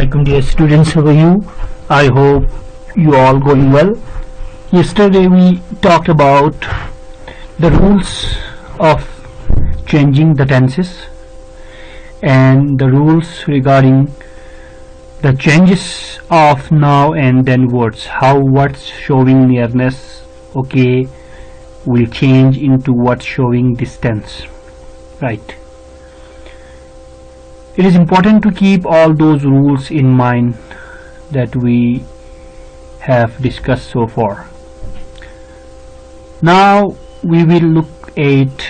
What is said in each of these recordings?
Assalamualaikum dear students, how are you? I hope you all going well. Yesterday we talked about the rules of changing the tenses and the rules regarding the changes of now and then words, how what's showing nearness will change into what's showing distance, right? It is important to keep all those rules in mind that we have discussed so far. Now we will look at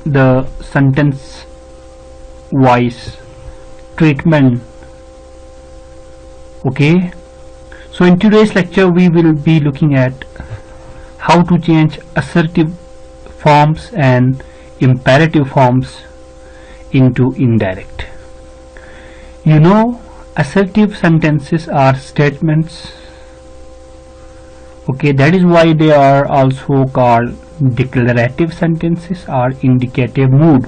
the sentence wise treatment. So in today's lecture we will be looking at how to change assertive forms and imperative forms into indirect. You know, assertive sentences are statements. That is why they are also called declarative sentences or indicative mood.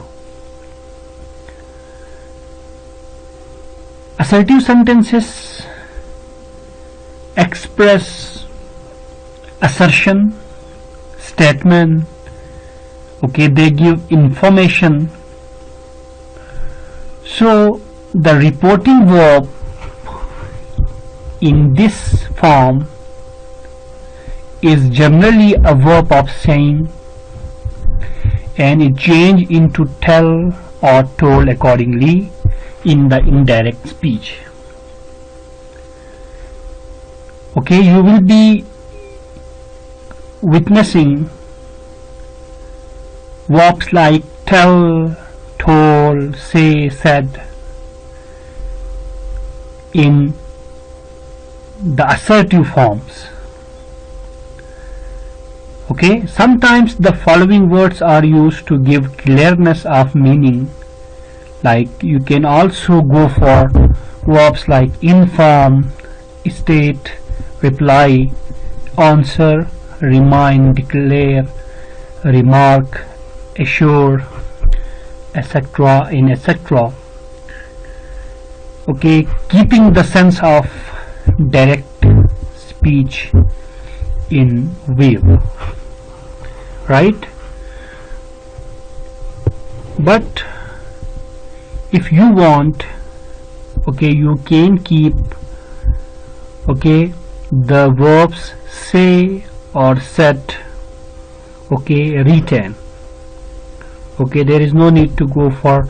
Assertive sentences express assertion, statement. They give information. So the reporting verb in this form is generally a verb of saying, and it changes into tell or told accordingly in the indirect speech. You will be witnessing verbs like tell, told, say, said in the assertive forms. Sometimes the following words are used to give clearness of meaning, like you can also go for verbs like inform, state, reply, answer, remind, declare, remark, assure, etc. in etc. Keeping the sense of direct speech in view, right? But if you want, you can keep the verbs say or said written. There is no need to go for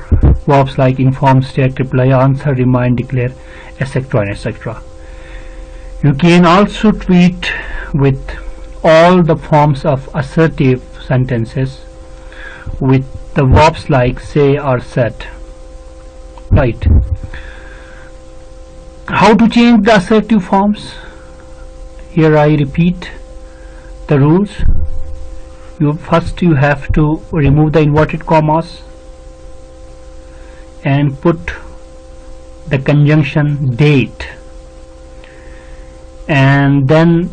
verbs like inform, state, reply, answer, remind, declare, etc. and etc. You can also treat with all the forms of assertive sentences with the verbs like say or said, right? How to change the assertive forms? Here I repeat the rules. First you have to remove the inverted commas and put the conjunction date, and then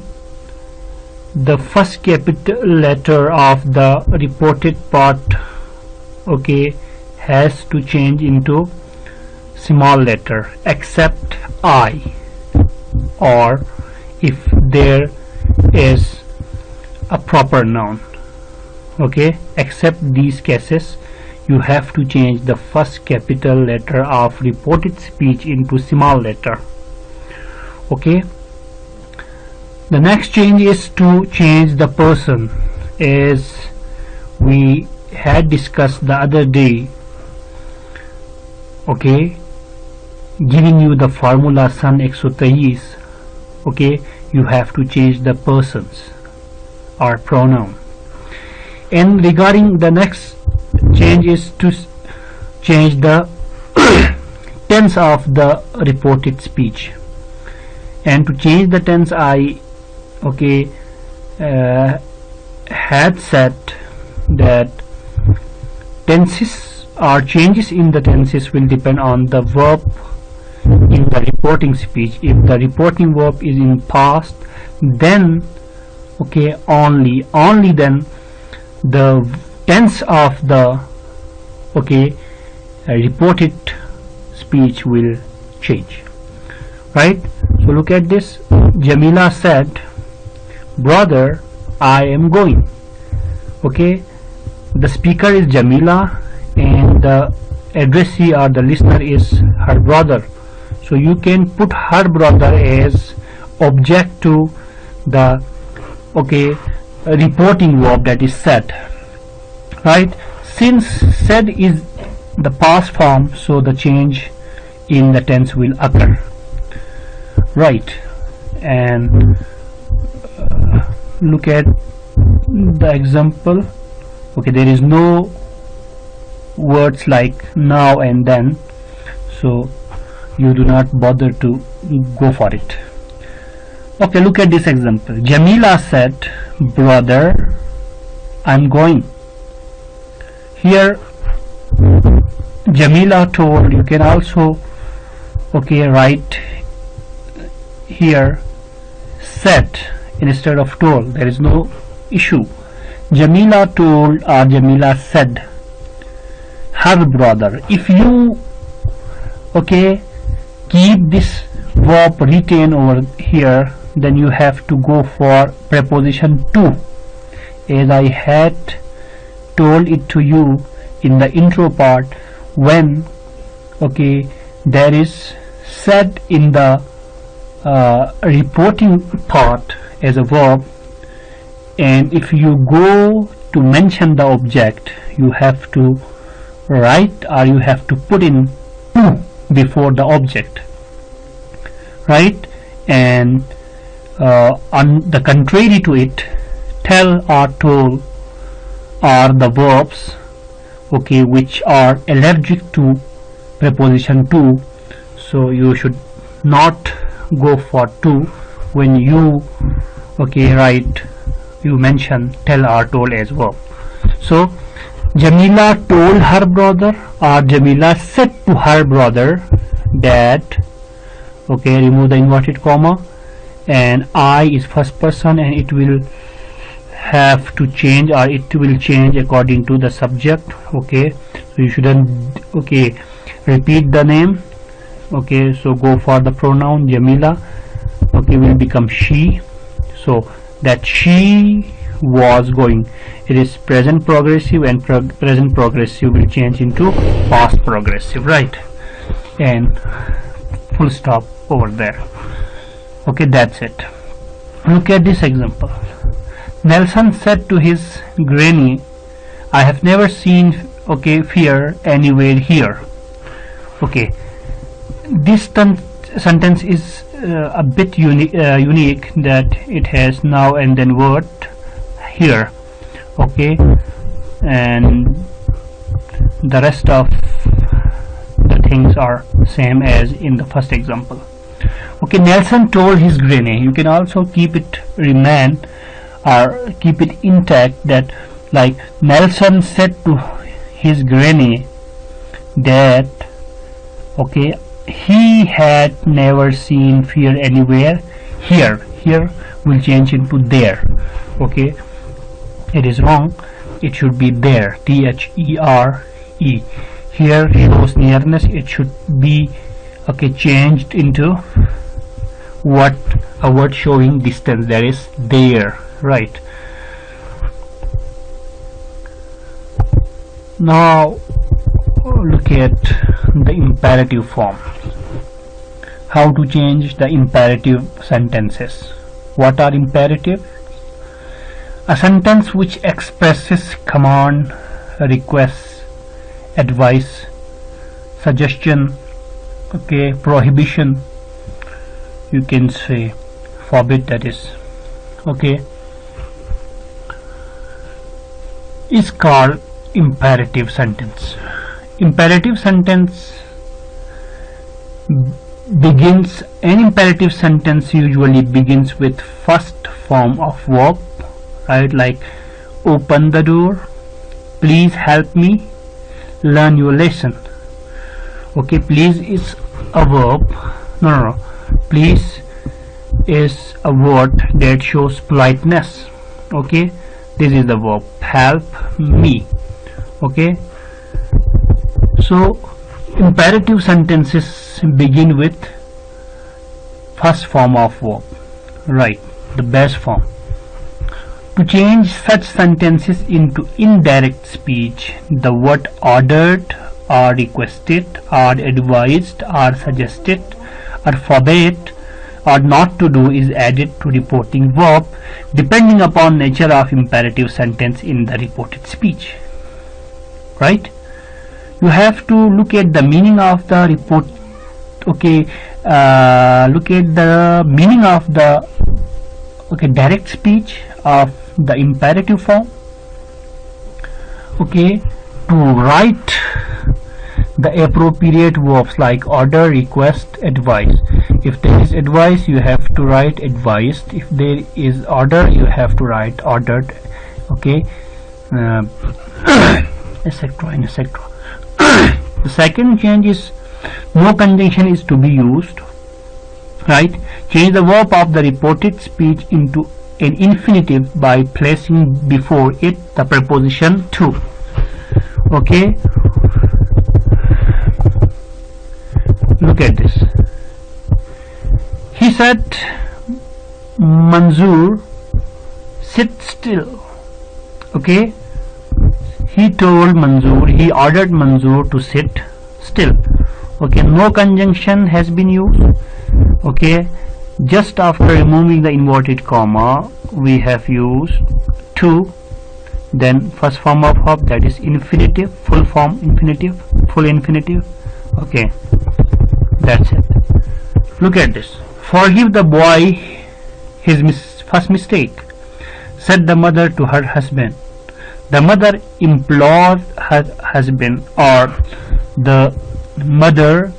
the first capital letter of the reported part has to change into small letter except I, or if there is a proper noun. Except these cases you have to change the first capital letter of reported speech into small letter. The next change is to change the person, as we had discussed the other day, giving you the formula Sun 123. You have to change the persons or pronoun. And regarding the next change is to change the tense of the reported speech. And to change the tense, I had said that tenses or changes in the tenses will depend on the verb in the reporting speech. If the reporting verb is in past, then only then the tense of the reported speech will change. right? So look at this. Jamila said, brother, I am going. Okay, the speaker is Jamila and the addressee or the listener is her brother. So you can put her brother as object to the reporting verb, that is said, right? Since said is the past form, so the change in the tense will occur, right? And look at the example. Okay, there is no words like now and then, so you do not bother to go for it. Okay, look at this example. Jamila said, brother, I'm going. Here Jamila told, you can also write here said instead of told, there is no issue. Jamila told or Jamila said her brother. If you keep this verb written over here, then you have to go for preposition to, as I had told it to you in the intro part. When there is said in the reporting part as a verb, and if you go to mention the object, you have to write or you have to put in to before the object, right? And on the contrary to it, tell or told are the verbs which are allergic to preposition to, so you should not go for to when you you mention tell or told as verb. So Jamila told her brother or Jamila said to her brother that, remove the inverted comma, and I is first person and it will have to change or it will change according to the subject. So you shouldn't repeat the name. So go for the pronoun Jamila will become she, so that she was going. It is present progressive, and present progressive will change into past progressive, right? And full stop over there. That's it. Look at this example. Nelson said to his granny, I have never seen fear anywhere here. This sentence is a bit unique, that it has now and then word here, and the rest of the things are same as in the first example. Nelson told his granny. You can also keep it remain or keep it intact, that like Nelson said to his granny that he had never seen fear anywhere here. Here will change into there. It is wrong, it should be there, T-H-E-R-E. Here shows nearness, it should be changed into what a word showing distance, that is there, right? Now look at the imperative form. How to change the imperative sentences. What are imperative? A sentence which expresses command, request, advice, suggestion, prohibition, you can say forbid, that is is called imperative sentence. Imperative sentence begins, an imperative sentence usually begins with first form of verb, right? Like open the door, please help me, learn your lesson. Please is a verb. No. Please is a word that shows politeness. This is the verb. Help me. So imperative sentences begin with first form of verb, right, the base form. To change such sentences into indirect speech, the word ordered or requested or advised or suggested or forbade or not to do is added to reporting verb depending upon nature of imperative sentence in the reported speech. Right? You have to look at the meaning of the report. Okay, look at the meaning of the direct speech of the imperative form. Okay, to write the appropriate verbs like order, request, advise. If there is advice, you have to write advised. If there is order, you have to write ordered. Okay, etc. and etc. The second change is no conjunction is to be used. Right? Change the verb of the reported speech into an infinitive by placing before it the preposition to. Okay, look at this. He said, Manzoor, sit still. Okay, he told Manzoor, he ordered Manzoor to sit still. Okay, no conjunction has been used. Okay, just after removing the inverted comma, we have used to, then first form of verb, that is infinitive, full form infinitive, full infinitive. Okay, that's it. Look at this. Forgive the boy his first mistake, said the mother to her husband. The mother implored her husband, or the mother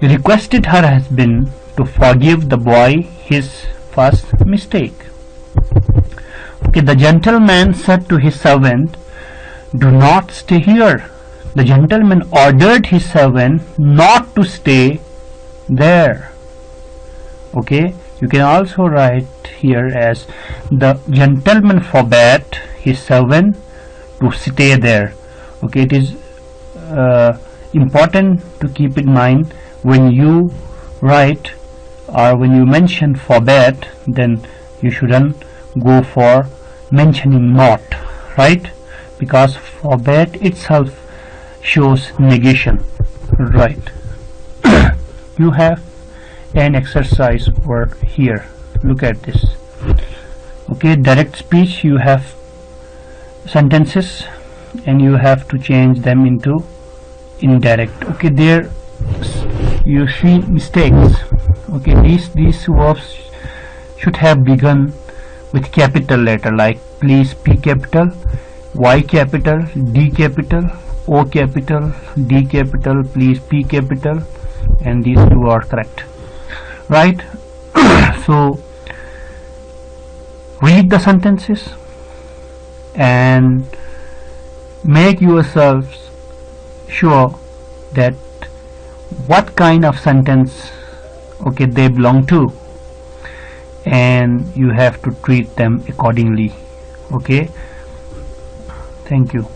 requested her husband to forgive the boy his first mistake. Okay, the gentleman said to his servant, do not stay here. The gentleman ordered his servant not to stay there. Okay, you can also write here as the gentleman forbade his servant to stay there. Okay, it is important to keep in mind when you write or when you mention forbade, then you shouldn't go for mentioning not, right? Because forbade itself shows negation, right? You have an exercise over here. Look at this. Okay, direct speech, you have sentences and you have to change them into indirect. Okay, there you see mistakes. Okay, these verbs should have begun with capital letter, like please, P capital, Y capital, D capital, O capital, D capital, please, P capital, and these two are correct, right? So read the sentences and make yourselves sure that what kind of sentence, okay, they belong to, and you have to treat them accordingly. Okay, thank you.